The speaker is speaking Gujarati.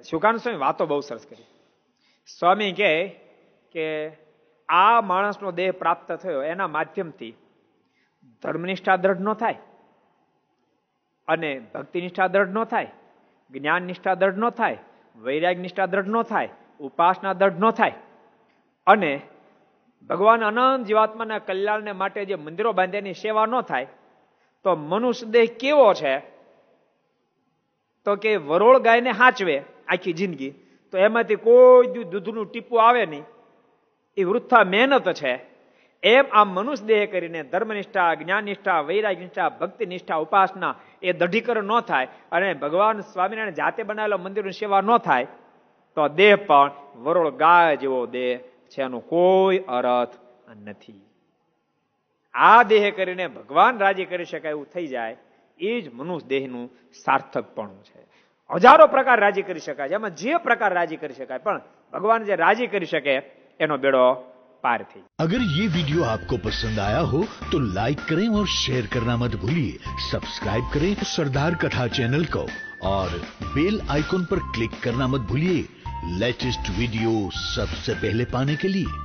શુકાનંદ સ્વામી વાતો બહુ સરસ કરી. સ્વામી કહે કે આ માણસનો દેહ પ્રાપ્ત થયો એના માધ્યમથી ધર્મનિષ્ઠા દ્રઢ ન થાય, અને ભક્તિ નિષ્ઠા દ્રઢ ન થાય, જ્ઞાન નિષ્ઠા દ્રઢ ન થાય, વૈરાગ નિષ્ઠા દ્રઢ ન થાય, ઉપાસના દ્રઢ ન થાય, અને ભગવાન અનંત જીવાત્માના કલ્યાણને માટે જે મંદિરો બાંધ્યાની સેવા ન થાય, તો મનુષ્ય દેહ કેવો છે? તો કે વરોળ ગાયને હાચવે આખી જિંદગી, તો એમાંથી કોઈ દૂધનું ટીપું આવે નહીં, એ વૃથા મહેનત છે. એમ આ મનુષ્ય દેહ કરીને ધર્મનિષ્ઠા, જ્ઞાન નિષ્ઠા, વૈરાગ નિષ્ઠા, ભક્તિ નિષ્ઠા, ઉપાસના એ દઢીકરણ ન થાય, અને ભગવાન સ્વામિનારાયણ જાતે બનાવેલા મંદિરોની સેવા ન થાય, તો દેહ પણ વરોળ ગાય જેવો દેહ છે, એનો કોઈ અર્થ નથી. આ દેહ કરીને ભગવાન રાજી કરી શકાય એવું થઈ જાય, એ જ મનુષ્ય દેહનું સાર્થકપણું છે. હજારો પ્રકાર રાજી કરી શકાય, એમાં જે પ્રકાર રાજી કરી શકાય, પણ ભગવાન જે રાજી કરી શકે એનો બેડો पार थी. अगर ये वीडियो आपको पसंद आया हो तो लाइक करें और शेयर करना मत भूलिए. सब्सक्राइब करें सरदार कथा चैनल को और बेल आइकॉन पर क्लिक करना मत भूलिए लेटेस्ट वीडियो सबसे पहले पाने के लिए.